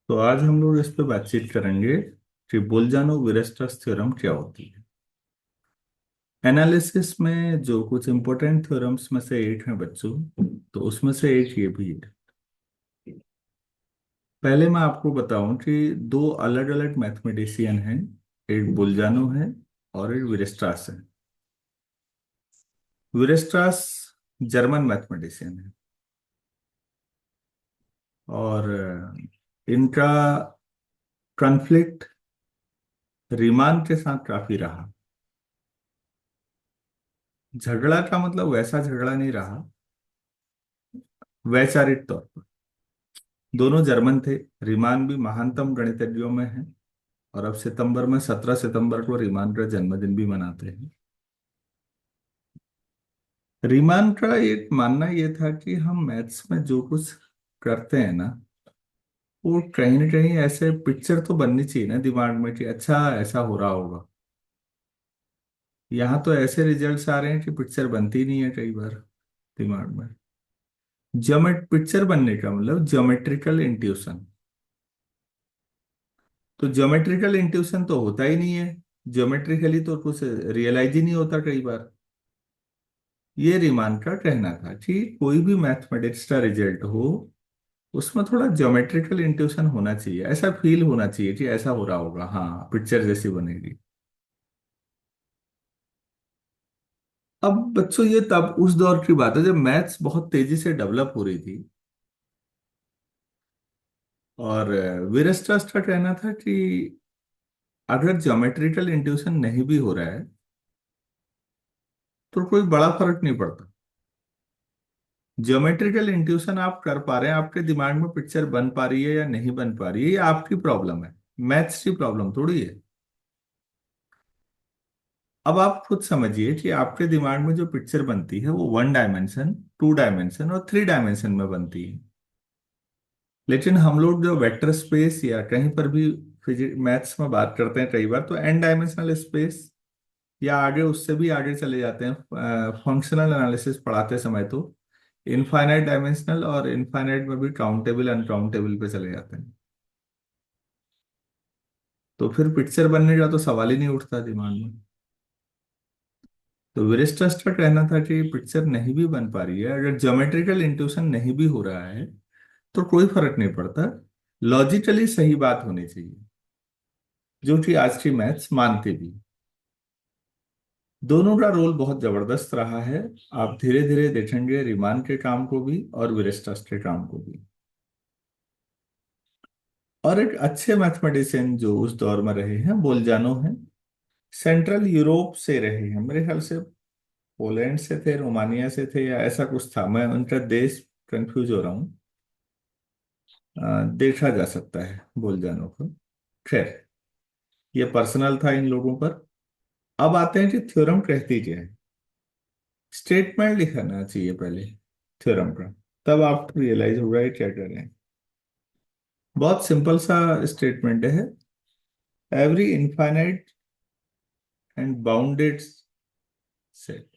तो आज हम लोग इस पे बातचीत करेंगे कि बोलजानो वीरस्ट्रास थ्योरम क्या होती है। एनालिसिस में जो कुछ इंपॉर्टेंट थ्योरम्स में से एक है बच्चों, तो उसमें से एक ये भी है। पहले मैं आपको बताऊं कि दो अलग अलग मैथमेटिशियन हैं, एक बोलजानो है और एक वीरस्ट्रास है। वीरस्ट्रास जर्मन मैथमेटिशियन है और इनका कॉन्फ्लिक्ट रीमान के साथ काफी रहा। झगड़ा का मतलब वैसा झगड़ा नहीं रहा, वैचारिक तौर पर। दोनों जर्मन थे। रीमान भी महानतम गणितज्ञों में है और अब सितंबर में 17 सितंबर को रीमान का जन्मदिन भी मनाते हैं। रीमान का एक मानना ये था कि हम मैथ्स में जो कुछ करते हैं ना, वो कहीं ना कहीं ऐसे पिक्चर तो बननी चाहिए ना दिमाग में कि अच्छा ऐसा हो रहा होगा। यहाँ तो ऐसे रिजल्ट्स आ रहे हैं कि पिक्चर बनती नहीं है कई बार दिमाग में। ज्योमेट पिक्चर बनने का मतलब ज्योमेट्रिकल इंट्यूशन। तो ज्योमेट्रिकल इंट्यूशन तो होता ही नहीं है। ज्योमेट्रिकली तो कुछ रियलाइज ही नहीं होता कई बार। ये रीमान का कहना था कि कोई भी मैथमेटिक्स का रिजल्ट हो, उसमें थोड़ा ज्योमेट्रिकल इंट्यूशन होना चाहिए, ऐसा फील होना चाहिए कि ऐसा हो रहा होगा, हाँ पिक्चर जैसी बनेगी। अब बच्चों ये तब उस दौर की बात है जब मैथ्स बहुत तेजी से डेवलप हो रही थी। और वीरस्ट्रास का कहना था कि अगर ज्योमेट्रिकल इंट्यूशन नहीं भी हो रहा है तो कोई बड़ा फर्क नहीं पड़ता। ज्योमेट्रिकल इंट्यूशन आप कर पा रहे हैं, आपके दिमाग में पिक्चर बन पा रही है या नहीं बन पा रही है, ये आपकी प्रॉब्लम है, मैथ्स की प्रॉब्लम थोड़ी है। अब आप खुद समझिए कि आपके दिमाग में जो पिक्चर बनती है वो 1 डायमेंशन, 2 डायमेंशन और 3 डायमेंशन में बनती है। लेकिन हम लोग जो वेक्टर स्पेस या कहीं पर भी फिजिक्स मैथ्स में बात करते हैं कई बार, तो n डायमेंशनल स्पेस या आगे उससे भी आगे चले जाते हैं। फंक्शनल एनालिसिस पढ़ाते समय तो इनफाइनाइट डायमेंशनल और इनफाइनाइट में भी काउंटेबल अनकाउंटेबल पे चले जाते हैं। तो फिर पिक्चर बनने का तो सवाल ही नहीं उठता दिमाग में। तो वेरिस्ट्रस का कहना था कि पिक्चर नहीं भी बन पा रही है, अगर ज्योमेट्रिकल इंट्यूशन नहीं भी हो रहा है तो कोई फर्क नहीं पड़ता, लॉजिकली सही बात होनी चाहिए, जो कि आज की मैथ्स मानती भी। दोनों का रोल बहुत जबरदस्त रहा है। आप धीरे धीरे देखेंगे रीमान के काम को भी और वेरिस्ट्रस के काम को भी। और एक अच्छे मैथमेटिशियन जो उस दौर में रहे हैं बोलजानो हैं। सेंट्रल यूरोप से रहे हैं, मेरे ख्याल से पोलैंड से थे, रोमानिया से थे, या ऐसा कुछ था, मैं उनका देश कंफ्यूज हो रहा हूँ। देखा जा सकता है बोलजानो को। खैर, ये पर्सनल था इन लोगों पर। अब आते हैं कि थ्योरम कहती क्या है। स्टेटमेंट लिखना चाहिए पहले थ्योरम का, तब आपको रियलाइज होगा ये क्या कर रहे हैं। बहुत सिंपल सा स्टेटमेंट है। Every infinite and bounded set,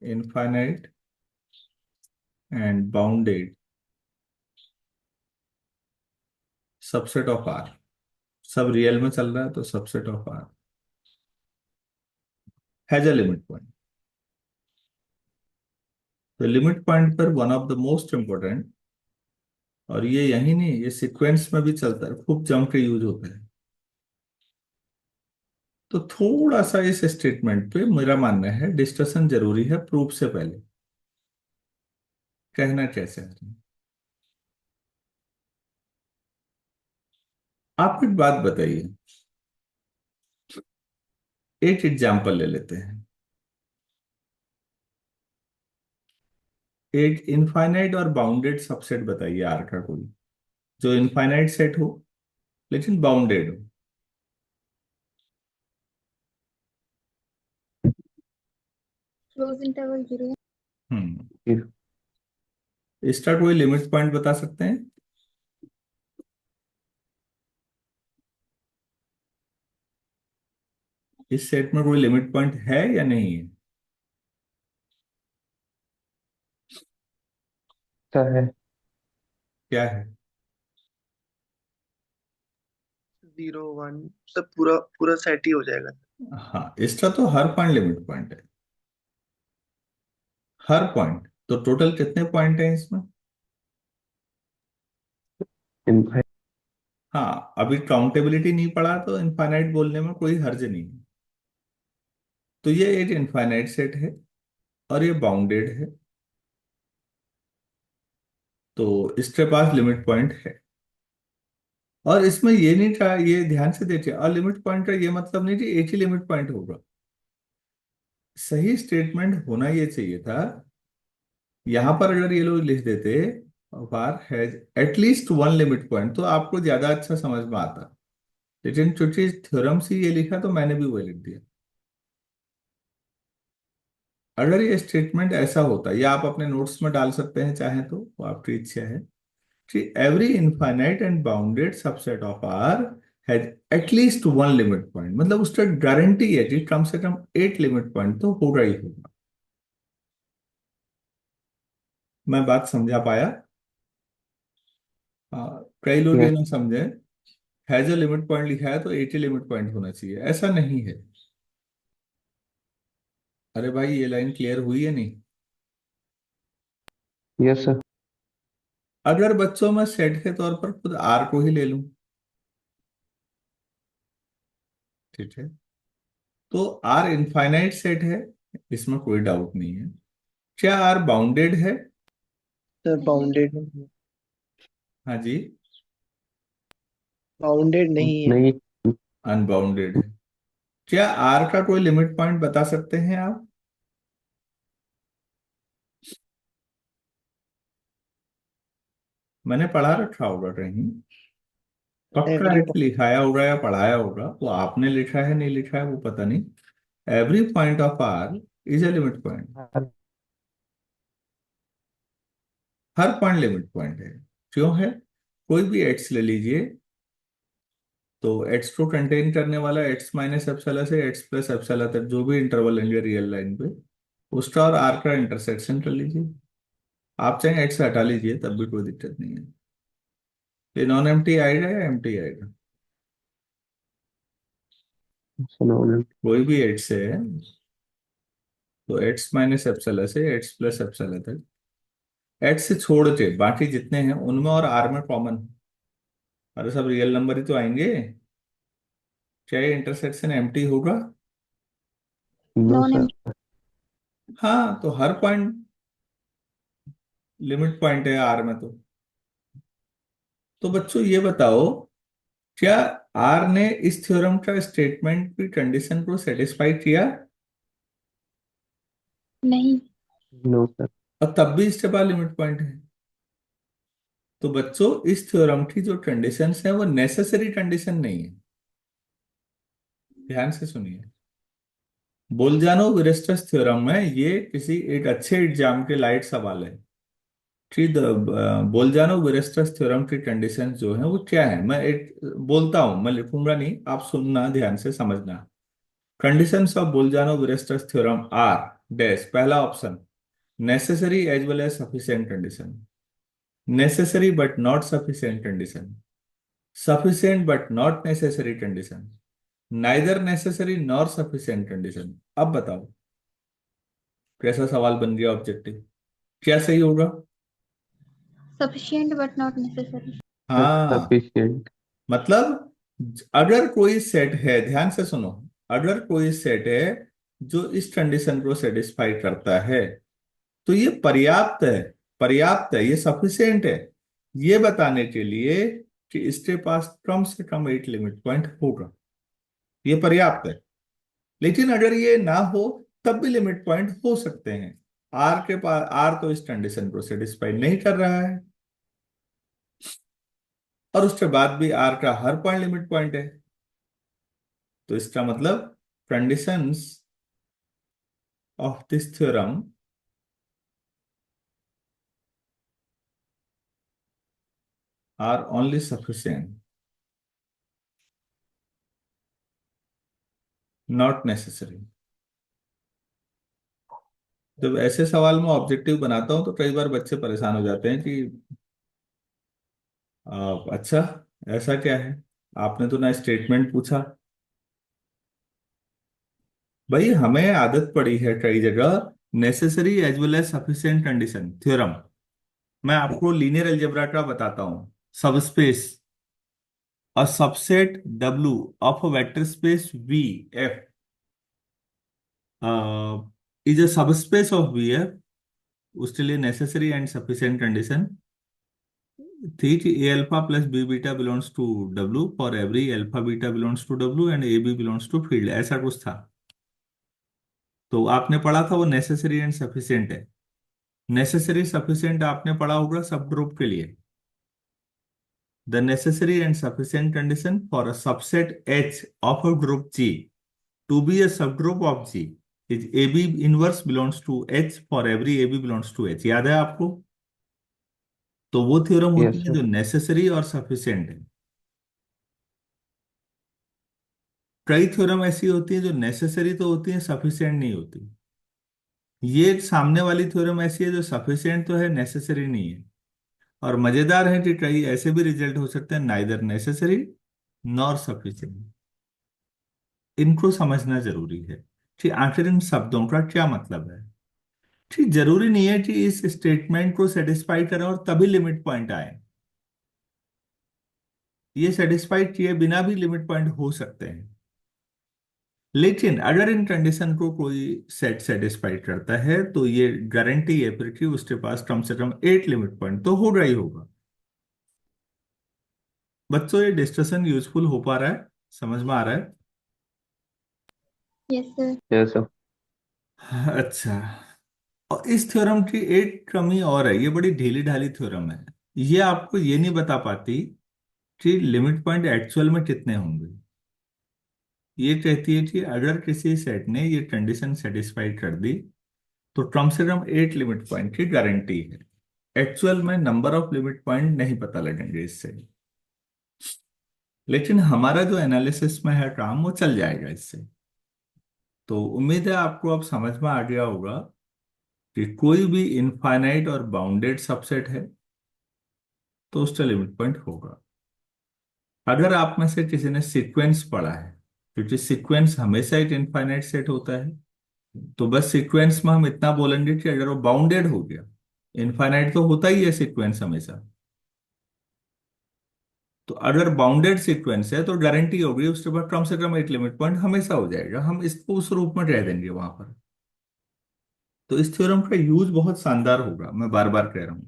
infinite and bounded subset of R, सब रियल में चल रहा है तो subset of R has a limit point. तो लिमिट पॉइंट पर one of the most important, और ये यही नहीं, ये सीक्वेंस में भी चलता है, खूब जम के यूज होता है। तो थोड़ा सा इस स्टेटमेंट पे मेरा मानना है डिस्कशन जरूरी है प्रूफ से पहले। कहना कैसे है। आप एक बात बताइए, एक एग्जांपल ले लेते हैं। एक इनफाइनाइट और बाउंडेड सबसेट बताइए आर का कोई, जो इनफाइनाइट सेट हो लेकिन बाउंडेड हो। Close interval 0। फिर इसका कोई लिमिट पॉइंट बता सकते हैं? इस सेट में कोई लिमिट पॉइंट है या नहीं है? क्या है? क्या है? 0 1 सब पूरा पूरा सेट ही हो जाएगा। हाँ, इसका तो हर पॉइंट लिमिट पॉइंट है, हर पॉइंट। तो टोटल कितने पॉइंट हैं इसमें? इनफाइनाइट। हाँ, अभी काउंटेबिलिटी नहीं पढ़ा तो इनफाइनाइट बोलने में कोई हर्ज नहीं है। तो ये एक इनफाइनाइट सेट है और ये बाउंडेड है, तो इसके पास लिमिट पॉइंट है। और इसमें ये नहीं था, ये ध्यान से देखिए, और लिमिट पॉइंट का ये मतलब नहीं कि एक ही लिमिट पॉइंट होगा। सही स्टेटमेंट होना ये चाहिए था, यहां पर अगर ये लोग लिख देते var has at least one limit point तो आपको ज्यादा अच्छा समझ में आता। लेकिन चूंकि थ्योरम से ये लिखा तो मैंने भी वही लिख दिया। अगर ये स्टेटमेंट ऐसा होता, या आप अपने नोट्स में डाल सकते हैं चाहे तो, वो आपकी इच्छा है कि every infinite and bounded subset of R has at least one limit point, मतलब उसका गारंटी है कि कम से कम 8 लिमिट पॉइंट तो होगा ही होगा। मैं बात समझा पाया? कई लोग ये यस। ना समझे, हैज अ लिमिट पॉइंट लिखा है तो 80 लिमिट पॉइंट होना चाहिए, ऐसा नहीं है। अरे भाई, ये लाइन क्लियर हुई है नहीं? Yes sir. अगर बच्चों में सेट के तौर पर खुद आर को ही ले लूं, ठीक है, तो आर इनफाइनाइट सेट है, इसमें कोई डाउट नहीं है। क्या आर बाउंडेड है? सर बाउंडेड हाँ जी, बाउंडेड नहीं है। नहीं। अनबाउंडेड है। क्या आर का कोई लिमिट पॉइंट बता सकते हैं आप? मैंने पढ़ा रखा होगा कहीं, पक्का एवरी है कि लिखाया होगा या पढ़ाया होगा, वो आपने लिखा है नहीं लिखा है वो पता नहीं। Every point of R is a limit point. हर पॉइंट लिमिट पॉइंट है। क्यों है? कोई भी एक्स ले लीजिए, तो एक्स को कंटेन करने वाला एक्स माइनस एप्सिलॉन से एक्स प्लस एप्सिलॉन तक जो भी इंटरवल लेंगे रियल लाइन पे, उसका और आर का इंटरसेक्शन कर लीजिए। आप चाहे एक्स हटा लीजिए तब भी कोई दिक्कत नहीं है। ये नॉन एम्प्टी आएगा या एम्प्टी आएगा? सुनो। कोई भी एक्स है तो एक्स माइनस एप्सिलॉन से एक्स प्लस एप्सिलॉन तक, एक्स से छोड़ के बाकी जितने हैं उनमें और आर में कॉमन, अरे सब रियल नंबर ही तो आएंगे। क्या ये इंटरसेक्शन एम्प्टी होगा? No non sir. एम हाँ, तो हर पॉइंट लिमिट पॉइंट है आर में। तो बच्चों ये बताओ, क्या आर ने इस थ्योरम का स्टेटमेंट की कंडीशन को सेटिस्फाई किया? नहीं। No sir. और तब भी इसके पास लिमिट पॉइंट है। तो बच्चों, इस थ्योरम की जो कंडीशंस है वो नेसेसरी कंडीशन नहीं है। ध्यान से सुनिए, बोलजानो विरेस्ट्रस थ्योरम में ये किसी एक अच्छे एग्जाम के लायक सवाल है कि बोलजानो विरेस्ट्रस थ्योरम की कंडीशन जो है वो क्या है। मैं एक बोलता हूं, मैं लिखूंगा नहीं, आप सुनना ध्यान से समझना। Conditions of Bolzano Weierstrass theorem are dash, पहला option necessary as well as sufficient condition, necessary but not sufficient condition, sufficient but not necessary condition, neither necessary nor sufficient condition. अब बताओ कैसा सवाल बन गया ऑब्जेक्टिव, क्या सही होगा? Sufficient but not necessary. हाँ, सफिशिएंट। मतलब अगर कोई सेट है, ध्यान से सुनो, अगर कोई सेट है जो इस कंडीशन को सेटिस्फाई करता है तो ये पर्याप्त है, पर्याप्त है, ये सफिशिएंट है, ये बताने के लिए कि इसके पास कम से कम 8 लिमिट पॉइंट होगा, ये पर्याप्त है। लेकिन अगर ये ना हो तब भी लिमिट पॉइंट हो सकते हैं। आर के पास, आर तो इस कंडीशन को सेटिस्फाई नहीं कर रहा है, और उसके बाद भी आर का हर पॉइंट लिमिट पॉइंट है। तो इसका मतलब conditions of this theorem are only sufficient, not necessary. जब ऐसे सवाल में ऑब्जेक्टिव बनाता हूं तो कई बार बच्चे परेशान हो जाते हैं कि अच्छा, ऐसा क्या है? आपने तो ना स्टेटमेंट पूछा। भाई हमें आदत पड़ी है कई जगह necessary as well as sufficient condition theorem. मैं आपको लीनियर अलजेब्रा का बताता हूं। Subspace a subset W of a vector space V F is a subspace of V F। उसके लिए नेसेसरी एंड सफिशिएंट कंडीशन थी कि A alpha plus B beta belongs to W for every alpha beta belongs to W and A B belongs to field, ऐसा कुछ था। तो आपने पढ़ा था वो नेसेसरी एंड सफिशिएंट है। नेसेसरी सफिशिएंट आपने पढ़ा होगा सब ग्रुप के लिए। The necessary and sufficient condition for a subset H of a group G to be a subgroup of G is AB inverse belongs to H for every AB belongs to H। याद है आपको? तो वो theorem Yes, होती है sir. जो necessary और sufficient है। कई थ्योरम ऐसी होती है जो नेसेसरी तो होती है सफिशिएंट नहीं होती। ये सामने वाली थ्योरम ऐसी है जो सफिशिएंट तो है नेसेसरी नहीं है। और मजेदार है कि कई ऐसे भी रिजल्ट हो सकते हैं नाइदर नेसेसरी नॉर सफिशिएंट। इनको समझना जरूरी है कि आखिर इन शब्दों का क्या मतलब है। ठीक, जरूरी नहीं है कि इस स्टेटमेंट को सेटिस्फाई करें और तभी लिमिट पॉइंट आए। ये सेटिस्फाई किए बिना भी लिमिट पॉइंट हो सकते हैं। लेकिन अगर इन कंडीशन को कोई सेट सेटिस्फाई करता है तो ये गारंटी है फिर कि उसके पास कम से कम 8 लिमिट पॉइंट तो होगा ही होगा। बच्चों ये डिस्कशन यूजफुल हो पा रहा है? समझ में आ रहा है? Yes, sir. Yes, sir. अच्छा। और इस थ्योरम की एक कमी और है, ये बड़ी ढीली ढाली थ्योरम है। ये आपको ये नहीं बता पाती कि लिमिट पॉइंट एक्चुअल में कितने होंगे। ये कहती है कि अगर किसी सेट ने ये कंडीशन सेटिस्फाई कर दी तो कम से कम 8 लिमिट पॉइंट की गारंटी है। एक्चुअल में नंबर ऑफ लिमिट पॉइंट नहीं पता लगेंगे इससे, लेकिन हमारा जो एनालिसिस में है काम वो चल जाएगा इससे। तो उम्मीद है आपको अब समझ में आ गया होगा कि कोई भी इनफाइनाइट और बाउंडेड सबसेट है तो उसका लिमिट पॉइंट होगा। अगर आप में से किसी ने सीक्वेंस पढ़ा है, क्योंकि सीक्वेंस हमेशा एक इनफाइनाइट सेट होता है, तो बस सीक्वेंस में हम इतना बोलेंगे कि अगर वो बाउंडेड हो गया, इनफाइनाइट तो होता ही है सीक्वेंस हमेशा, तो अगर बाउंडेड सीक्वेंस है तो गारंटी होगी उसके बाद कम से कम एक लिमिट पॉइंट हमेशा हो जाएगा। हम इसको उस रूप में कह देंगे वहां पर। तो इस थ्योरम का यूज बहुत शानदार होगा, मैं बार बार कह रहा हूं।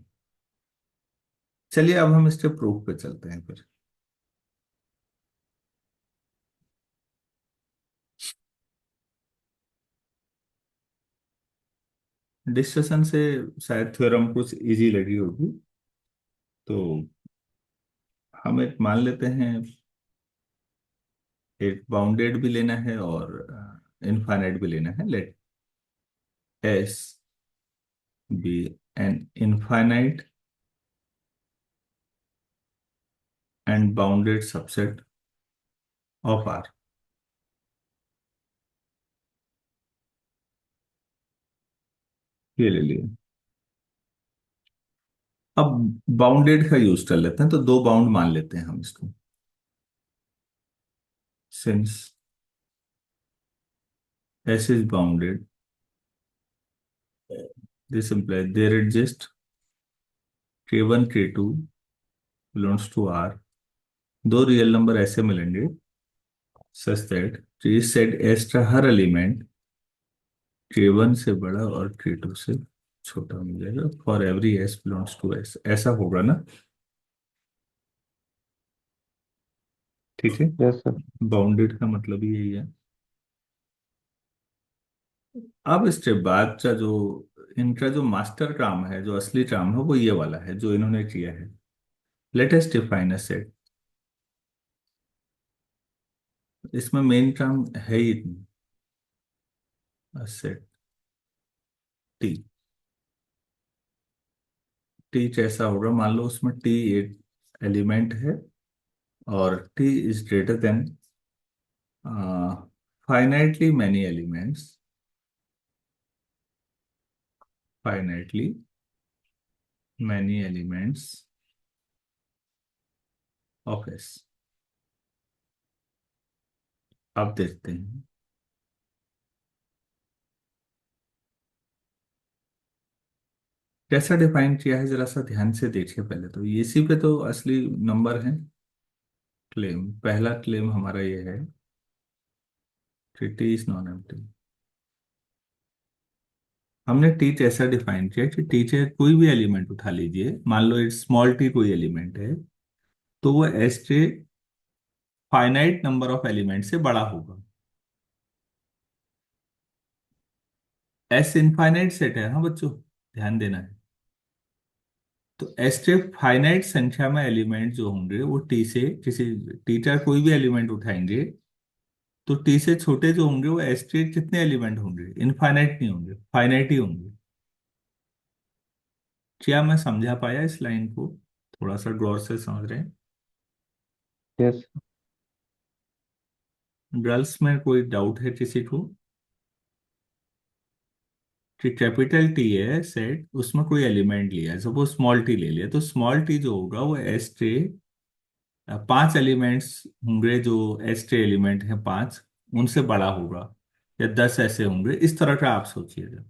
चलिए अब हम इसके प्रूफ पे चलते हैं फिर। डिस्कशन से शायद थ्योरम कुछ इजी लगी होगी, तो हम एक मान लेते हैं, एक बाउंडेड भी लेना है और इनफाइनाइट भी लेना है। Let S be an infinite and bounded subset of R. ये ले लिए। अब बाउंडेड का यूज कर लेते हैं, तो दो बाउंड मान लेते हैं हम इसको। Since S is bounded, this implies there exist k1 k2 belongs to R. दो रियल नंबर ऐसे मिलेंगे सच दैट इस सेट एस का हर एलिमेंट k1 से बड़ा और k2 से छोटा मिलेगा for every s belongs to S. ऐसा होगा ना? ठीक है। Yes, sir. बाउंडेड का मतलब ही यही है। अब इसके बाद का जो इनका जो मास्टर काम है, जो असली काम है, वो ये वाला है जो इन्होंने किया है। Let us define a set. इसमें मेन काम है ही सेट टी। टी कैसा होगा? मान लो उसमें टी एक एलिमेंट है और T is greater then finitely many elements, finitely many elements of S. अब देखते हैं। कैसा डिफाइन किया है, जरा सा ध्यान से देखिए। पहले तो इसी पे तो असली नंबर है। क्लेम, पहला क्लेम हमारा ये है कि टी इज नॉन एम्प्टी। हमने टी ऐसा डिफाइन किया कि टी चाहे कोई भी एलिमेंट उठा लीजिए, मान लो इट्स स्मॉल टी कोई एलिमेंट है, तो वो एस के फाइनाइट नंबर ऑफ एलिमेंट से बड़ा होगा। एस इनफाइनाइट सेट है, हाँ बच्चों, ध्यान देना है। तो एस के फाइनाइट संख्या में एलिमेंट जो होंगे वो टी से किसी, टी का कोई भी एलिमेंट उठाएंगे तो टी से छोटे जो होंगे वो एस के कितने एलिमेंट होंगे, इनफाइनाइट नहीं होंगे, फाइनाइट ही होंगे। क्या मैं समझा पाया इस लाइन को? थोड़ा सा गौर से समझ रहे हैं? यस। गर्ल्स में कोई डाउट है किसी को कि कैपिटल टी है सेट, उसमें कोई एलिमेंट लिया है, सपोज स्मॉल टी ले लिया, तो स्मॉल टी जो होगा वो एस के 5 एलिमेंट्स होंगे, जो एस के एलिमेंट है 5, उनसे बड़ा होगा, या 10 ऐसे होंगे, इस तरह का आप सोचिएगा।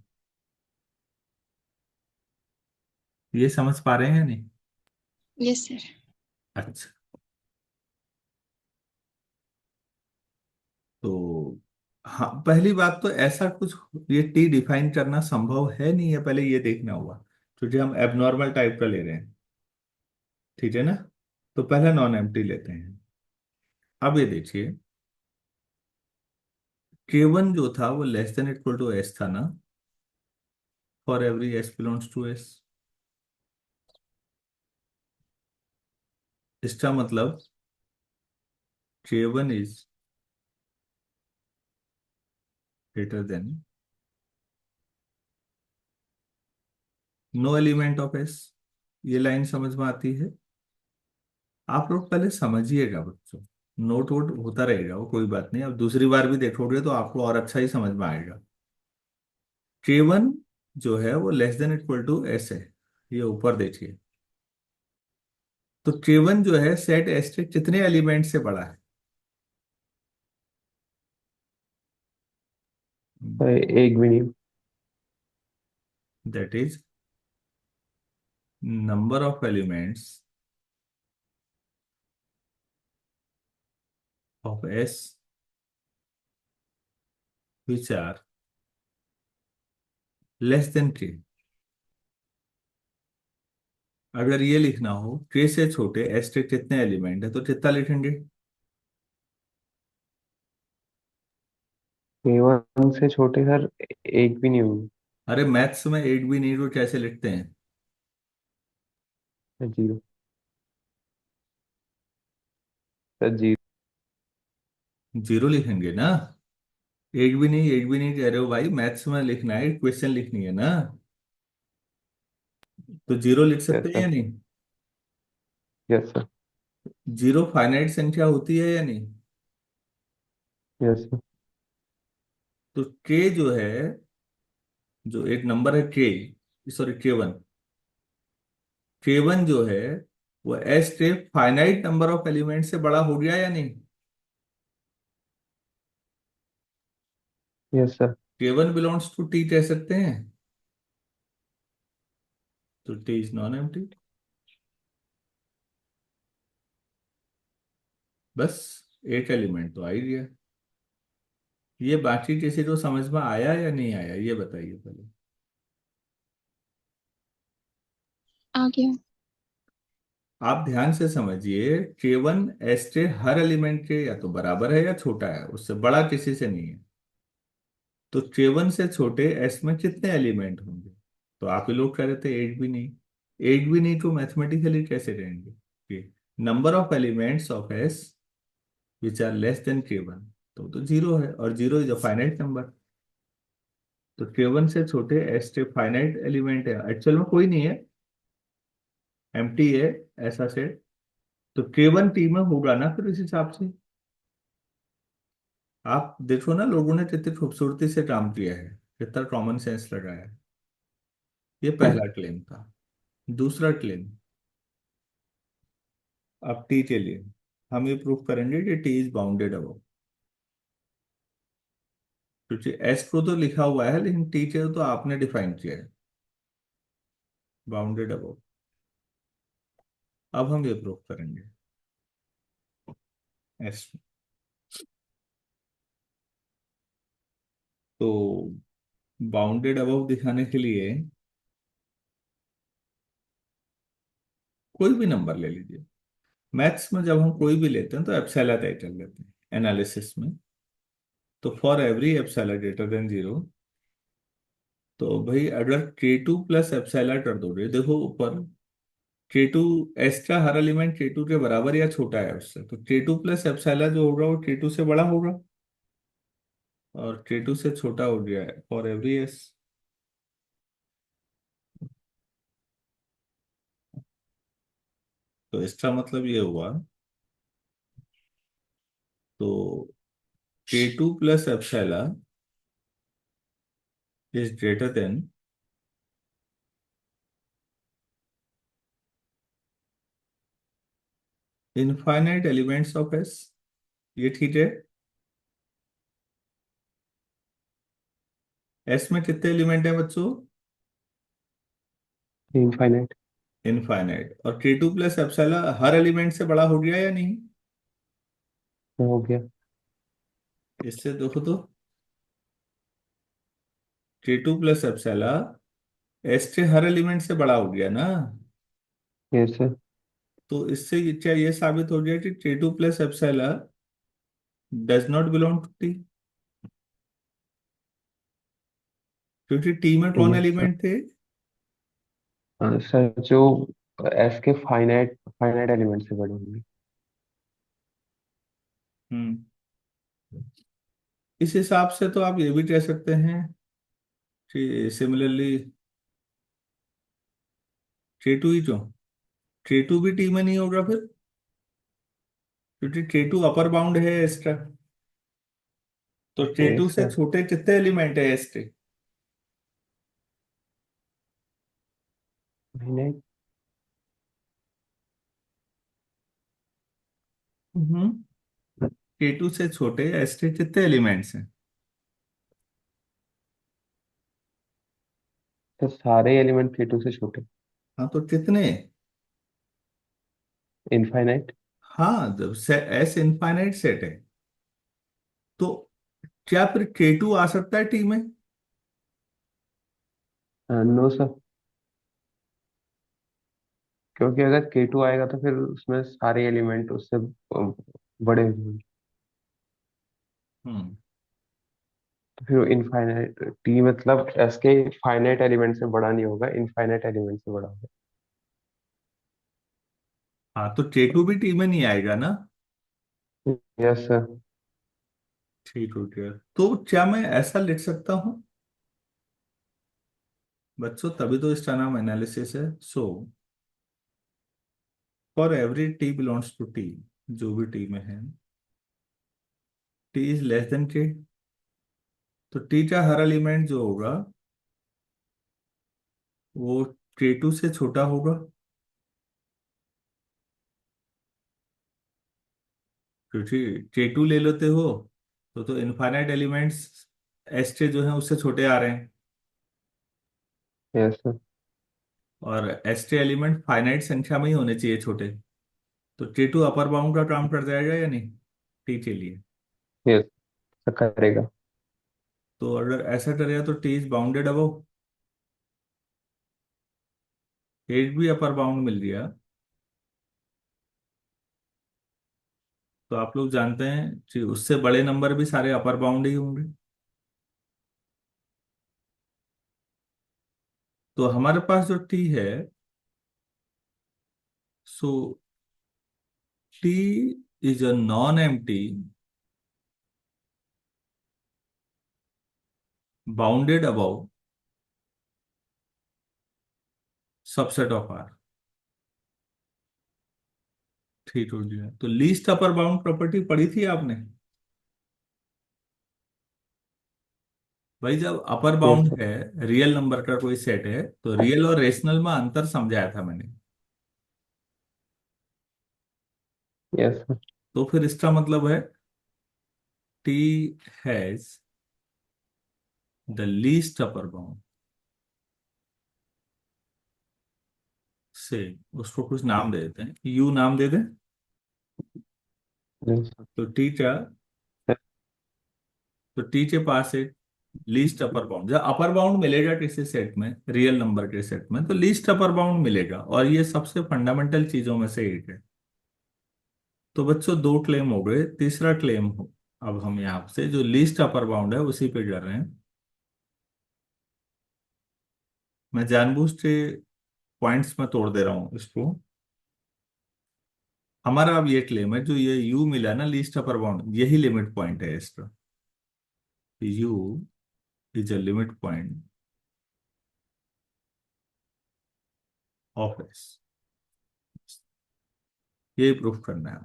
ये समझ पा रहे हैं या नहीं? Yes sir. अच्छा, तो हाँ, पहली बात तो ऐसा कुछ ये टी डिफाइन करना संभव है नहीं है, पहले ये देखना होगा, क्योंकि हम एबनॉर्मल टाइप का ले रहे हैं। ठीक है ना? तो पहले नॉन एम्प्टी लेते हैं। अब ये देखिए, K1 जो था वो less than equal to s था ना, for every s belongs to S. इसका मतलब K1 is greater than no element of S. ये लाइन समझ में आती है? आप लोग पहले समझिएगा बच्चों, नोट वोट होता रहेगा वो, कोई बात नहीं, अब दूसरी बार भी देखोगे तो आपको और अच्छा ही समझ में आएगा। K1 जो है वो less than equal to s है, ये ऊपर देखिए। तो K1 जो है सेट एस के कितने एलिमेंट से बड़ा है? एक भी नहीं। That is number of elements of S which are less than K। अगर ये लिखना हो K से छोटे एस के कितने एलिमेंट है, तो कितना लिखेंगे? A1 से छोटे सर एक भी नहीं होंगे। अरे मैथ्स में एक भी नहीं को कैसे लिखते हैं? Sir zero. Sir zero. Zero लिखेंगे ना? एक भी नहीं, एक भी नहीं कह रहे हो भाई, मैथ्स में लिखना है, क्वेश्चन लिखनी है ना, तो जीरो लिख यस सकते हैं सर। या नहीं? Yes sir. जीरो फाइनाइट संख्या होती है या नहीं? Yes sir. तो के जो है, जो एक नंबर है के, सॉरी K1, K1 जो है वो एस के फाइनाइट नंबर ऑफ एलिमेंट से बड़ा हो गया या नहीं? Yes sir. K1 belongs to T कह सकते हैं, तो टी इज नॉन एम्प्टी। बस एक एलिमेंट तो आ ही गया। ये बाकी किसी को समझ में आया या नहीं आया, ये बताइए पहले। आ गया। आप ध्यान से समझिए, K1 एस के हर एलिमेंट के या तो बराबर है या छोटा है, उससे बड़ा किसी से नहीं है। तो K1 से छोटे एस में कितने एलिमेंट होंगे? तो आप ही लोग कह रहे थे एक भी नहीं। एक भी नहीं तो मैथमेटिकली कैसे कहेंगे कि number of elements of S which are less than K1, तो जीरो है, और zero is a finite number. तो K1 से छोटे एस के फाइनाइट एलिमेंट है, एक्चुअल में कोई नहीं है, एम्प्टी है ऐसा सेट। तो K1 टी में होगा ना फिर इस हिसाब से। आप देखो ना, लोगों ने कितनी खूबसूरती से काम किया है, कितना कॉमन सेंस लगाया है। ये पहला क्लेम था। दूसरा क्लेम, अब टी के लिए हम ये प्रूफ करेंगे कि टी इज बाउंडेड अबव। क्योंकि एस को तो लिखा हुआ है लेकिन टीचर तो आपने डिफाइन किया है, बाउंडेड अबव। अब हम ये प्रूव करेंगे एस। तो बाउंडेड अबव दिखाने के लिए कोई भी नंबर ले लीजिए। मैथ्स में जब हम कोई भी लेते हैं तो एप्सिलॉन तय कर लेते हैं एनालिसिस में। तो for every epsilon greater than zero, तो भाई अगर K2 प्लस एप्सिलॉन कर दोगे, देखो ऊपर K2, एस का हर एलिमेंट K2 के बराबर या छोटा है उससे, तो K2 प्लस एप्सिलॉन जो होगा वो K2 से बड़ा होगा और K2 से छोटा हो गया है फॉर एवरी एस। तो इसका मतलब ये हुआ, तो K2 plus epsilon is greater then infinite elements of S. ये ठीक है। एस में कितने एलिमेंट हैं बच्चों? इनफाइनाइट। इनफाइनाइट। और K2 प्लस एप्सिलॉन हर एलिमेंट से बड़ा हो गया या नहीं? हो गया। इससे देखो तो K2 प्लस एप्सिलॉन एस के हर एलिमेंट से बड़ा हो गया ना। Yes sir. तो इससे क्या ये साबित हो गया कि K2 plus epsilon does not belong to T, क्योंकि टी में कौन यस सर। एलिमेंट थे? सर जो एस के फाइनाइट फाइनाइट एलिमेंट से बड़े होंगे। हम्म। इस हिसाब से तो आप ये भी कह सकते हैं कि सिमिलरली K2 ही क्यों, K2 भी टी में नहीं होगा फिर, क्योंकि K2 अपर बाउंड है इसका। तो K2 यस से सर। छोटे कितने एलिमेंट है इसके? फाइनाइट। हम्म। K2 से छोटे एस के कितने एलिमेंट्स हैं? सर सारे एलिमेंट K2 से छोटे। हाँ तो कितने? इनफाइनाइट। हाँ, जब से एस इनफाइनाइट सेट है तो क्या फिर K2 आ सकता है टी में? नो सर, क्योंकि अगर K2 आएगा तो फिर उसमें सारे एलिमेंट उससे बड़े होंगे। हम्म। तो फिर इनफाइनाइट टी मतलब एस के फाइनाइट एलिमेंट से बड़ा नहीं होगा, इनफाइनाइट एलिमेंट से बड़ा होगा। हाँ तो K2 भी टी में नहीं आएगा ना। Yes sir. ठीक हो गया। तो क्या मैं ऐसा लिख सकता हूँ बच्चों, तभी तो इसका नाम एनालिसिस है। So for every t belongs to T, जो भी टी में है, टी इज लेस देन के, तो टी का हर एलिमेंट जो होगा वो K2 से छोटा होगा, क्योंकि K2 ले लेते हो तो इनफाइनाइट एलिमेंट्स एस के जो है उससे छोटे आ रहे हैं, यस सर। और एस के एलिमेंट फाइनाइट संख्या में ही होने चाहिए छोटे। तो K2 अपर बाउंड का काम कर जाएगा या नहीं टी के लिए? यस सर करेगा। तो अगर ऐसा करेगा तो टी इज बाउंडेड अबव, एट भी अपर बाउंड मिल गया। तो आप लोग जानते हैं कि उससे बड़े नंबर भी सारे अपर बाउंड ही होंगे। तो हमारे पास जो टी है, so T is a non empty bounded above subset of R. ठीक हो गया। तो लीस्ट अपर बाउंड प्रॉपर्टी पढ़ी थी आपने भाई? जब अपर यस बाउंड सर। है, रियल नंबर का कोई सेट है, तो रियल और रेशनल में अंतर समझाया था मैंने। Yes sir. तो फिर इसका मतलब है T has the least upper bound से, उसको कुछ नाम दे देते हैं, यू नाम दे दें। yes, तो टी के पास एक लीस्ट अपर बाउंड, जब अपर बाउंड मिलेगा किसी सेट में, रियल नंबर के सेट में, तो लीस्ट अपर बाउंड मिलेगा, और ये सबसे फंडामेंटल चीजों में से एक है। तो बच्चों दो क्लेम हो गए, तीसरा क्लेम हो, अब हम यहाँ से जो लीस्ट अपर बाउंड है उसी पे कर रहे हैं। मैं जानबूझ के पॉइंट्स में तोड़ दे रहा हूं इसको। हमारा अब ये क्लेम है, जो ये यू मिला ना लीस्ट अपर बाउंड, यही लिमिट पॉइंट है इसका। You is a limit point of S, ये प्रूफ करना है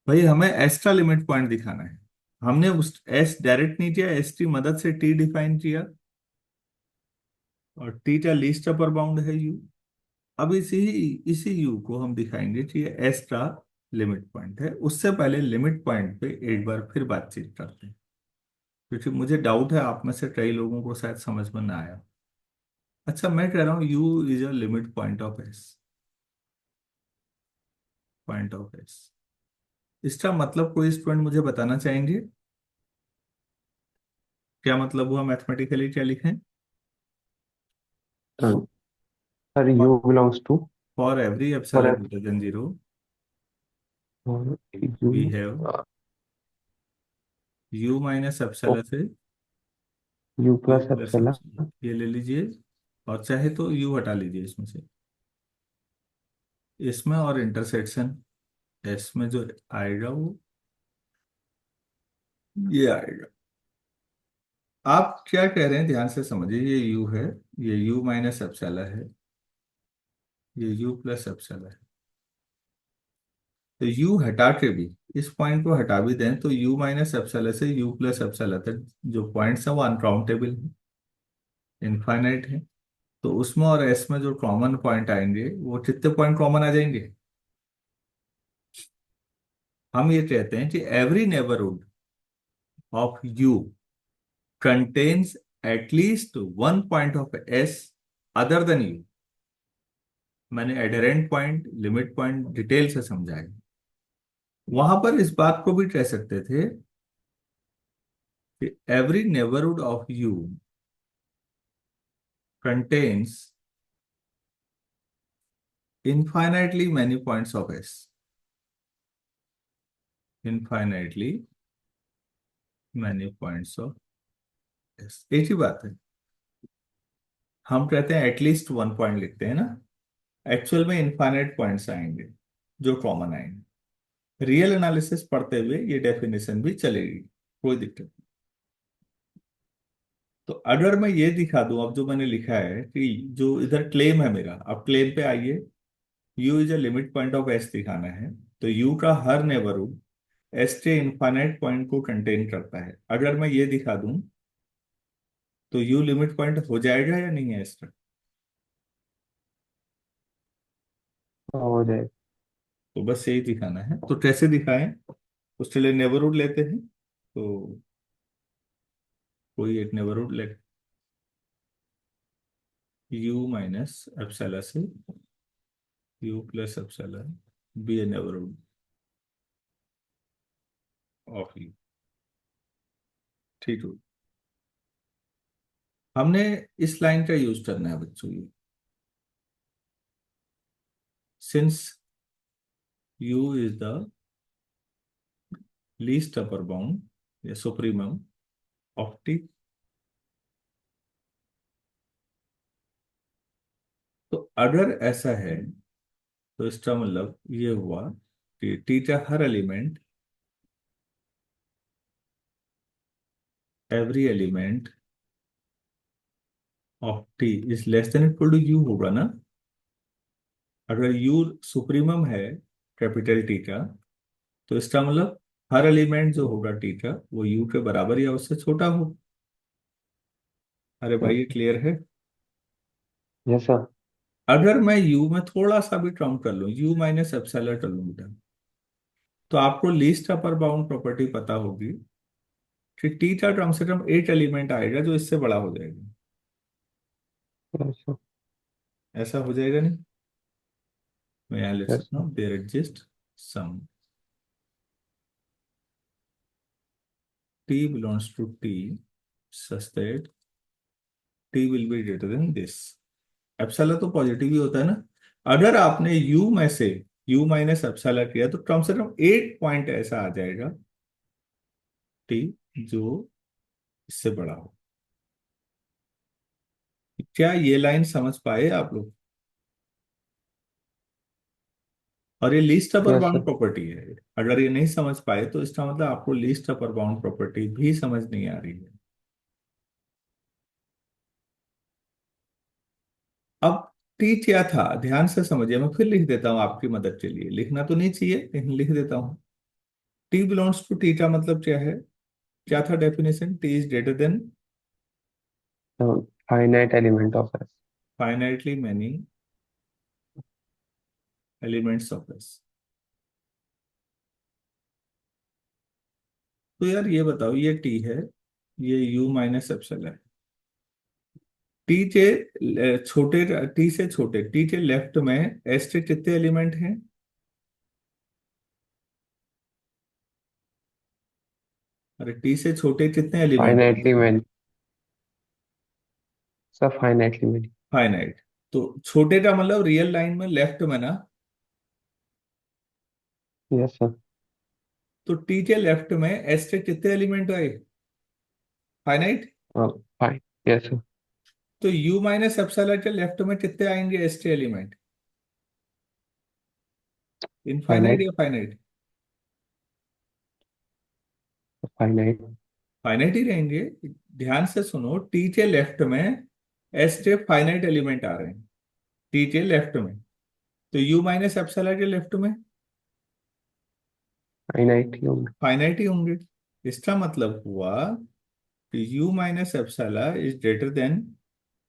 भाई। हमें एस का लिमिट पॉइंट दिखाना है। हमने उस एस डायरेक्ट नहीं किया, एस की मदद से टी डिफाइन किया, और टी का लीस्ट अपर बाउंड है यू। अब इसी इसी यू को हम दिखाएंगे कि ये एस का लिमिट पॉइंट है। उससे पहले लिमिट पॉइंट पे एक बार फिर बातचीत करते हैं, क्योंकि मुझे डाउट है आप में से कई लोगों को शायद समझ में ना आया। अच्छा, मैं कह रहा हूँ you is a limit point of S, point of S. इसका मतलब कोई स्टूडेंट मुझे बताना चाहेंगे क्या मतलब हुआ मैथमेटिकली, क्या लिखें? Sir U belongs to for every for epsilon greater than zero U we have U minus epsilon से U U plus plus epsilon epsilon, ये ले लीजिए, और चाहे तो यू हटा लीजिए इसमें से। इसमें और इंटरसेक्शन एस में जो आएगा वो ये आएगा। आप क्या कह रहे हैं ध्यान से समझिए, ये यू है, ये यू माइनस एप्सिलॉन है, ये यू प्लस एप्सिलॉन है। तो यू हटा के भी, इस पॉइंट को हटा भी दें तो यू माइनस एप्सिलॉन से यू प्लस एप्सिलॉन तक जो पॉइंट्स हैं वो अनकाउंटेबल है, इनफाइनाइट है। तो उसमें और एस में जो कॉमन पॉइंट आएंगे, वो कितने पॉइंट कॉमन आ जाएंगे? हम ये कहते हैं कि every neighbourhood of U contains at least one point of S other than U. मैंने adherent point, limit point detail से समझाया। वहां पर इस बात को भी कह सकते थे कि every neighbourhood of U contains infinitely many points of S, infinitely many points of S। एक ही बात है, हम कहते हैं एटलीस्ट वन पॉइंट लिखते हैं ना, एक्चुअल में इनफाइनाइट पॉइंट्स आएंगे जो कॉमन आएंगे। रियल एनालिसिस पढ़ते हुए ये डेफिनेशन भी चलेगी, कोई दिक्कत नहीं। तो अगर मैं ये दिखा दूं, अब जो मैंने लिखा है कि जो इधर क्लेम है मेरा, अब क्लेम पे आइए। You is a limit point of S दिखाना है, तो यू का हर नेबरहुड एस के इनफाइनाइट पॉइंट को कंटेन करता है। अगर मैं ये दिखा दूं तो यू लिमिट पॉइंट हो जाएगा या नहीं है इसका? हो जाएगा। तो बस यही दिखाना है। तो कैसे दिखाएं? उसके लिए नेबरहुड लेते हैं। तो कोई एक नेबरहुड ले, यू माइनस एप्सिलॉन से u plus epsilon be a neighbourhood of u. ठीक है, हमने इस लाइन का यूज करना है बच्चों। ये since you is the least upper bound या सुप्रीमम ऑफ टी, तो अगर ऐसा है तो इसका मतलब ये हुआ कि टी का हर element, every element of T is less than equal to U होगा ना। अगर यू सुप्रीमम है कैपिटल टी का, तो इसका मतलब हर एलिमेंट जो होगा टी का वो यू के बराबर या उससे छोटा हो। अरे भाई ये क्लियर है? Yes sir. अगर मैं यू में थोड़ा सा भी काउंट कर लूं, यू माइनस एप्सिलॉन कर लूं बेटा, तो आपको लीस्ट अपर बाउंड प्रॉपर्टी पता होगी फिर टी का कम से कम 8 एलिमेंट आएगा जो इससे बड़ा हो जाएगा। yes sir, ऐसा हो जाएगा नहीं? मैं यहाँ लिख yes सकता sir, हूँ there exist some t belongs to t such that t will be greater than this। Epsilon तो पॉजिटिव ही होता है ना। अगर आपने u में से u माइनस एप्सिलॉन किया तो कम से कम 8 पॉइंट ऐसा आ जाएगा t जो इससे बड़ा हो। क्या ये लाइन समझ पाए आप लोग? और ये लीस्ट अपर yes बाउंड sir, प्रॉपर्टी है। अगर ये नहीं समझ पाए तो इसका मतलब आपको लीस्ट अपर बाउंड प्रॉपर्टी भी समझ नहीं आ रही है। अब टी क्या था ध्यान से समझिए, मैं फिर लिख देता हूं आपकी मदद के लिए, लिखना तो नहीं चाहिए लेकिन लिख देता हूं। टी बिलोंग्स टू टी का मतलब क्या है? क्या था definition? T is greater then finite element of S। Finitely many elements of S. तो यार ये बताओ, ये टी है, ये यू माइनस एप्सिलॉन है। टी के छोटे, टी से छोटे, टी के लेफ्ट में एस के कितने एलिमेंट हैं? अरे टी से छोटे कितने एलिमेंट finitely हैं? many, sir finitely many। Finite. तो छोटे का मतलब रियल लाइन में लेफ्ट में ना। yes sir, तो टी के लेफ्ट में एस के कितने एलिमेंट आए? फाइनाइट। fine, yes sir, तो यू माइनस एप्सिलॉन के लेफ्ट में कितने आएंगे एस के एलिमेंट? इनफाइनाइट finite, या फाइनाइट? finite, फाइनाइट ही रहेंगे। ध्यान से सुनो, टी के लेफ्ट में एस के फाइनाइट एलिमेंट आ रहे हैं, टी के लेफ्ट में। तो यू माइनस एप्सिलॉन के लेफ्ट में finite ही होंगे। फाइनाइट ही होंगे। इसका मतलब हुआ कि you minus epsilon is greater then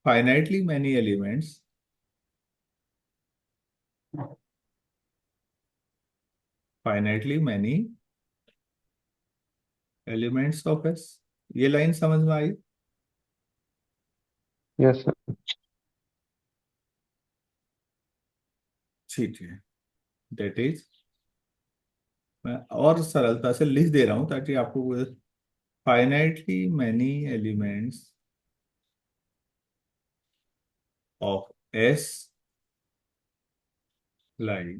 finitely many elements, finitely many elements of S. ये लाइन समझ में आई? yes sir, ठीक है। दैट इज, मैं और सरलता से लिख दे रहा हूं ताकि आपको finitely many elements of S lie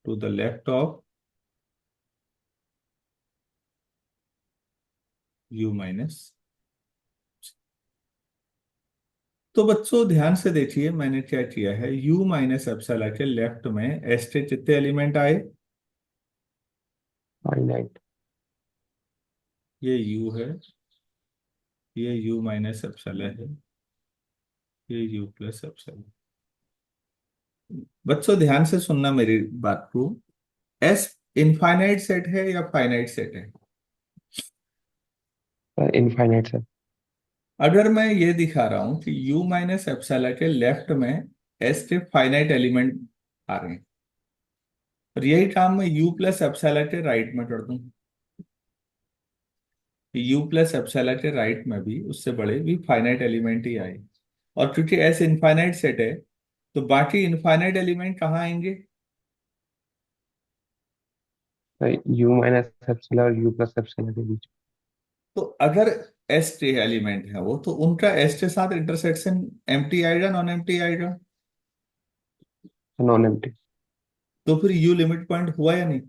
to the left of u minus. तो बच्चों ध्यान से देखिए, मैंने क्या किया है, u माइनस एप्सिलॉन के लेफ्ट में एस के कितने एलिमेंट आए? finite, ये u है, ये u माइनस एप्सिलॉन है, ये u प्लस एप्सिलॉन। बच्चों ध्यान से सुनना मेरी बात को। एस इनफाइनाइट सेट है या फाइनाइट सेट है? sir infinite sir, अगर मैं ये दिखा रहा हूं कि u माइनस एप्सिलॉन के लेफ्ट में एस के फाइनाइट एलिमेंट आ रहे हैं, और यही काम मैं u प्लस एप्सिलॉन के राइट में कर दूं, u प्लस एप्सिलॉन के राइट में भी उससे बड़े भी फाइनाइट एलिमेंट ही आए। और क्योंकि एस इनफाइनाइट सेट है तो बाकी इनफाइनाइट एलिमेंट कहाँ आएंगे? sir u minus epsilon और u plus epsilon के बीच। तो अगर एस के एलिमेंट है वो, तो उनका एस के साथ इंटरसेक्शन एम्प्टी आएगा नॉन एम्प्टी आएगा? Non empty. तो फिर यू लिमिट पॉइंट हुआ या नहीं?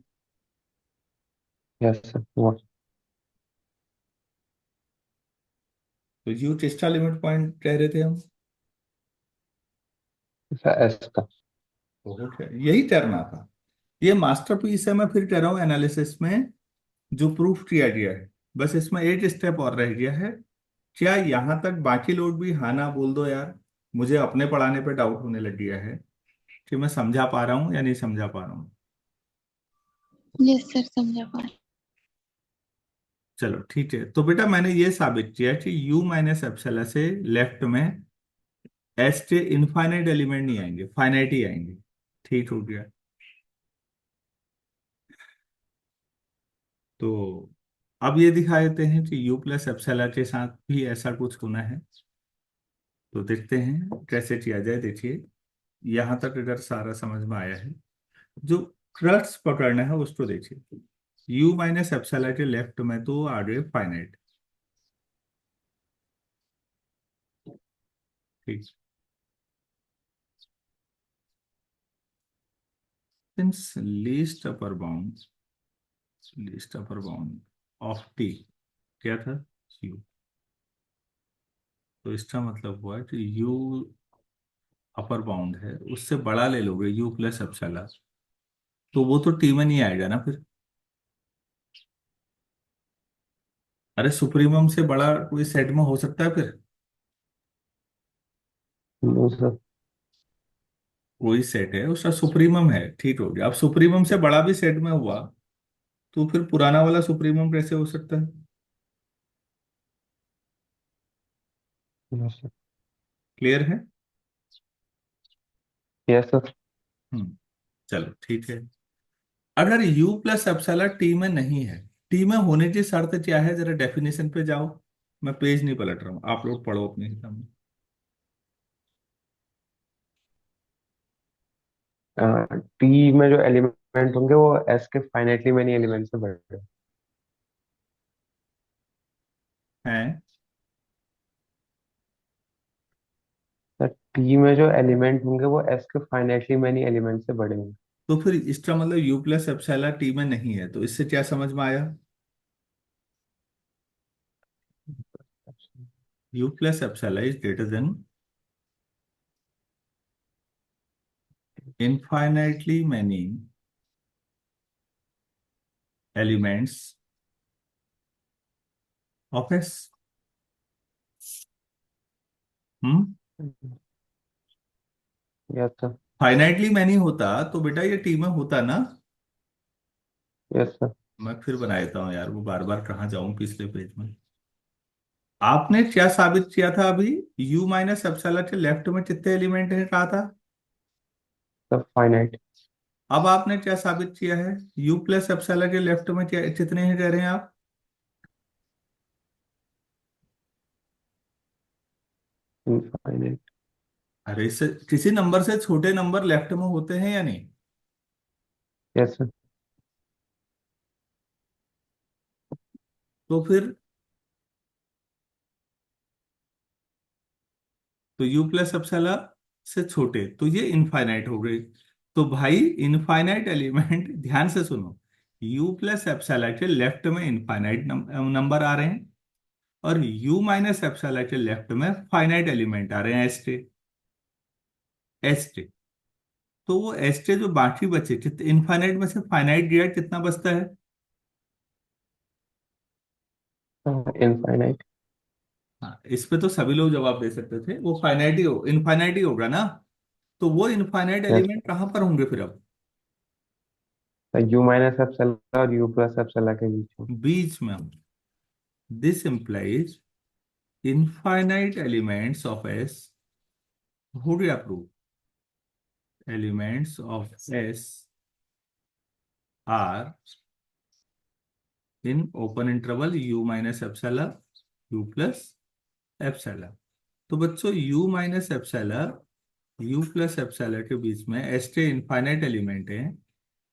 Yes sir what. तो यू किसका लिमिट पॉइंट कह रहे थे हम? सर एस का। यही करना था। ये मास्टरपीस है, मैं फिर कह रहा हूँ एनालिसिस में जो प्रूफ किया गया है। बस इसमें एक स्टेप और रह गया है। क्या यहां तक बाकी लोग भी हाँ ना बोल दो यार, मुझे अपने पढ़ाने पे डाउट होने लग गया है कि मैं समझा पा रहा हूँ या नहीं समझा पा रहा हूँ। यस सर, समझा पा रहे। चलो ठीक है, तो बेटा मैंने ये साबित किया कि u माइनस एप्सिलॉन से लेफ्ट में एस के इनफाइनाइट एलिमेंट नहीं आएंगे, फाइनाइट ही आएंगे। ठीक हो गया। तो अब ये दिखा देते हैं कि यू प्लस एप्सिलॉन के साथ भी ऐसा कुछ होना है। तो देखते हैं कैसे किया जाए। देखिए यहां तक अगर सारा समझ में आया है, जो क्रक्स पकड़ना है उसको देखिए। यू माइनस एप्सिलॉन के लेफ्ट में तो आ गए फाइनाइट। ठीक। Since least upper bound of T क्या था, यू। तो इसका मतलब हुआ कि यू अपर बाउंड है, उससे बड़ा ले लोगे यू प्लस एप्सिलॉन, तो वो तो टी में नहीं आएगा ना फिर। अरे सुप्रीमम से बड़ा कोई सेट में हो सकता है फिर? No sir. कोई सेट है उसका सुप्रीमम है, ठीक हो गया। अब सुप्रीमम से बड़ा भी सेट में हुआ तो फिर पुराना वाला सुप्रीमम कैसे हो सकता है? No sir. क्लियर है? Yes sir. हम्म। चलो ठीक है। अगर u प्लस एप्सिलॉन टी में नहीं है, टी में होने की शर्त क्या है, जरा डेफिनेशन पे जाओ। मैं पेज नहीं पलट रहा हूँ, आप लोग पढ़ो अपने हिसाब में। टी में जो एलिमेंट होंगे वो एस के फाइनाइटली मेनी एलिमेंट से बड़े। हैं? सर टी में जो एलिमेंट होंगे वो एस के फाइनाइटली मेनी एलिमेंट से बड़े होंगे। तो फिर इसका मतलब u प्लस एप्सिलॉन टी में नहीं है, तो इससे क्या समझ में आया? u plus epsilon is greater then infinitely many elements of S। Hmm. Yes sir. Finitely many होता तो बेटा ये टी में होता ना। Yes sir. मैं फिर बना देता हूँ यार, वो बार बार कहाँ जाऊं पिछले पेज में। आपने क्या साबित किया था अभी? u माइनस एप्सिलॉन के लेफ्ट में कितने एलिमेंट है कहा था? Sir finite. अब आपने क्या साबित किया है? u प्लस एप्सिलॉन के लेफ्ट में क्या कितने हैं कह रहे हैं आप? इनफाइनाइट। अरे इससे किसी नंबर से छोटे नंबर लेफ्ट में होते हैं या नहीं? Yes sir. तो फिर तो u प्लस एप्सिलॉन से छोटे तो ये इनफाइनाइट हो गई। तो भाई इनफाइनाइट एलिमेंट ध्यान से सुनो, u प्लस एप्सिलॉन के लेफ्ट में इनफाइनाइट नंबर आ रहे हैं, और u माइनस एप्सिलॉन के लेफ्ट में फाइनाइट एलिमेंट आ रहे हैं, एस टे। तो वो एस टे जो बाकी बचे, कितने इनफाइनाइट में से फाइनाइट गया, कितना बचता है? इनफाइनाइट। हाँ, इस पे तो सभी लोग जवाब दे सकते थे, वो इनफाइनाइट ही होगा ना। तो वो इनफाइनाइट यस एलिमेंट कहाँ पर होंगे फिर अब? सर। यू माइनस एप्सिलॉन और यू प्लस एप्सिलॉन के बीच में। बीच में होंगे। This implies infinite elements of S, हो गया prove, elements of S are in open interval u minus epsilon u plus epsilon। तो बच्चों u minus epsilon u plus epsilon के बीच में एस के इनफाइनाइट एलिमेंट है।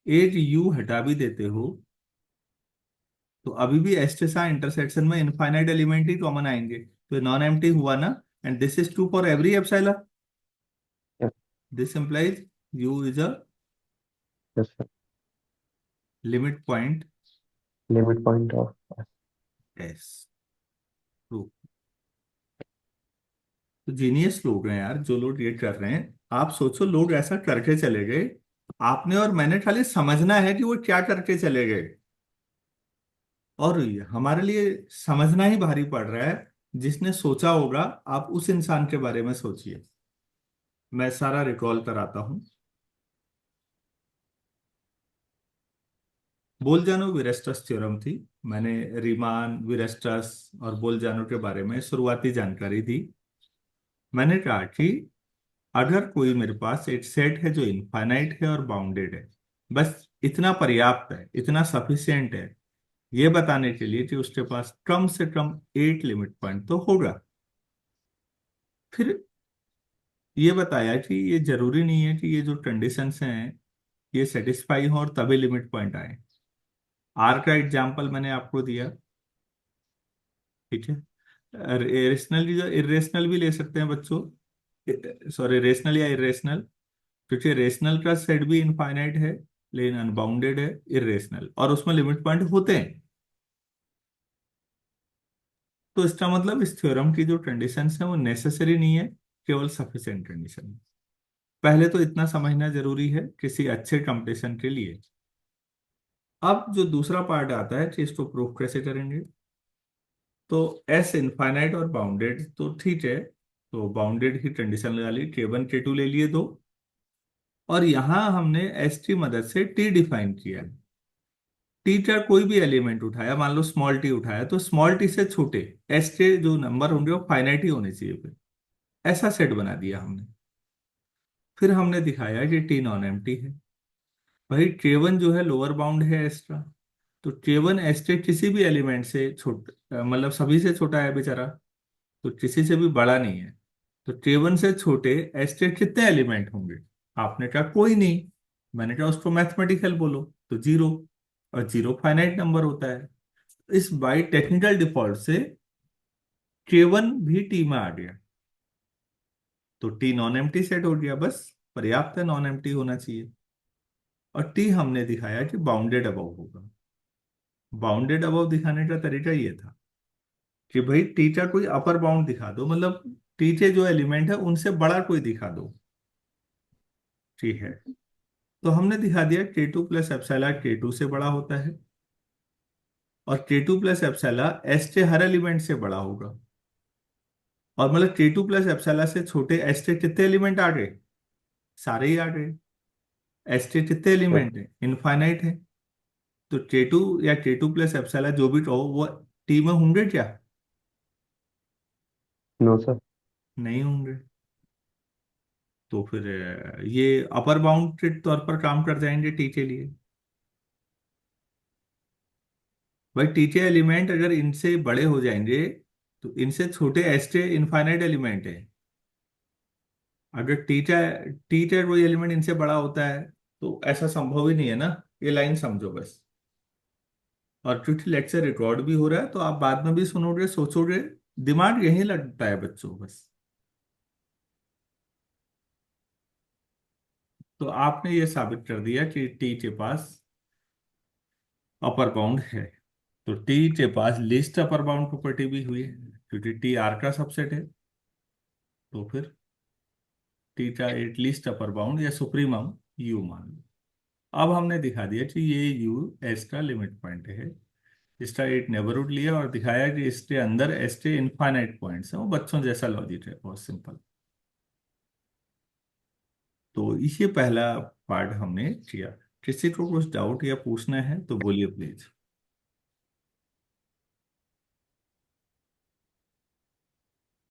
एक u हटा भी देते हो तो अभी भी एस के साथ इंटरसेक्शन में इनफाइनाइट एलिमेंट ही कॉमन आएंगे, तो नॉन एम्प्टी हुआ ना। And this is true for every epsilon. Yes. This implies u is a yes sir. Limit point limit point of. S. True. तो जीनियस लोग हैं यार जो लोग ये कर रहे हैं। आप सोचो लोग ऐसा करके चले गए, आपने और मैंने खाली समझना है कि वो क्या करके चले गए। और ये हमारे लिए समझना ही भारी पड़ रहा है। जिसने सोचा होगा, आप उस इंसान के बारे में सोचिए। मैं सारा रिकॉल कराता हूँ। बोलजानो विरेस्टस थ्योरम थी। मैंने रीमान, विरेस्टस और बोलजानो के बारे में शुरुआती जानकारी दी। मैंने कहा कि अगर कोई मेरे पास एक सेट है जो इनफाइनाइट है और बाउंडेड है, बस इतना पर्याप्त है, इतना सफिशियंट है। ये बताने के लिए कि उसके पास कम से कम 8 लिमिट पॉइंट तो होगा। फिर ये बताया कि ये जरूरी नहीं है कि ये जो कंडीशंस हैं ये सेटिस्फाई हो और तभी लिमिट पॉइंट आए। आर का एग्जाम्पल मैंने आपको दिया, ठीक है। रेशनल जो इरेशनल भी ले सकते हैं बच्चों, सॉरी रेशनल या इरेशनल, क्योंकि रेशनल का सेट भी इनफाइनाइट है लेकिन अनबाउंडेड है इरेशनल, और उसमें लिमिट पॉइंट होते हैं। तो इसका मतलब इस थ्योरम की जो कंडीशंस है वो नेसेसरी नहीं है, केवल सफिशिएंट कंडीशन है। पहले तो इतना समझना जरूरी है किसी अच्छे कंपटीशन के लिए। अब जो दूसरा पार्ट आता है कि इसको प्रूफ कैसे करेंगे। तो एस इनफाइनाइट और बाउंडेड तो ठीक है, तो बाउंडेड की कंडीशन लगा ली, K1 K2 ले लिए दो, और यहां हमने एस की मदद से टी डिफाइन किया। टी का कोई भी एलिमेंट उठाया, मान लो स्मॉल टी उठाया, तो स्मॉल टी से छोटे एस के जो नंबर होंगे वो फाइनाइट ही होने चाहिए फिर, ऐसा सेट बना दिया हमने। फिर हमने दिखाया कि टी नॉन एम्प्टी है। भाई K1 जो है लोअर बाउंड है एस का, तो K1 एस के किसी भी एलिमेंट से मतलब सभी से छोटा है बेचारा, तो किसी से भी बड़ा नहीं है। तो K1 से छोटे एस के कितने एलिमेंट होंगे। आपने कहा कोई नहीं, मैंने कहा उसको मैथमेटिकल बोलो, तो जीरो, और जीरो फाइनाइट नंबर होता है। इस बाई टेक्निकल डिफॉल्ट से K1 भी टी में आ गया, तो टी नॉन एम्प्टी सेट हो गया, बस पर्याप्त है, नॉन एम्प्टी होना चाहिए। और टी हमने दिखाया कि बाउंडेड अबव होगा। बाउंडेड अबव दिखाने का तरीका ये था कि भाई टी का कोई अपर बाउंड दिखा दो, मतलब टी के जो एलिमेंट है उनसे बड़ा कोई दिखा दो, ठीक है। तो हमने दिखा दिया K2 प्लस एप्सिलॉन K2 से बड़ा होता है, और K2 प्लस एप्सिलॉन एस के हर एलिमेंट से बड़ा होगा। और मतलब K2 प्लस एप्सिलॉन से छोटे एस के कितने एलिमेंट आ गए, सारे ही आ गए। एस के कितने एलिमेंट है, इनफाइनाइट है। तो K2 या K2 प्लस एप्सिलॉन जो भी कहो वो टी में होंगे क्या, नो सर। नहीं होंगे। तो फिर ये अपर बाउंड के तौर पर काम कर जाएंगे टी के लिए। भाई टी के एलिमेंट अगर इनसे बड़े हो जाएंगे तो इनसे छोटे एस के इनफाइनाइट एलिमेंट है। अगर टी का कोई एलिमेंट इनसे बड़ा होता है तो ऐसा संभव ही नहीं है ना। ये लाइन समझो बस। और क्योंकि लेक्चर रिकॉर्ड भी हो रहा है तो आप बाद में भी सुनोगे सोचोगे, दिमाग यहीं लगता है बच्चों बस। तो आपने ये साबित कर दिया कि टी के पास अपर बाउंड है। तो टी के पास लीस्ट अपर बाउंड प्रॉपर्टी भी हुई है, क्योंकि टी आर का सबसेट है। तो फिर टी का एट लीस्ट अपर बाउंड या सुप्रीमम यू मान लो। अब हमने दिखा दिया कि ये यू एस का लिमिट पॉइंट है। इसका एट नेबरहुड लिया और दिखाया कि इसके अंदर एस के इनफाइनाइट पॉइंट्स हैं। वो बच्चों जैसा लॉजिक है, बहुत सिंपल। तो ये पहला पार्ट हमने किया। किसी को कुछ डाउट या पूछना है तो बोलिए प्लीज।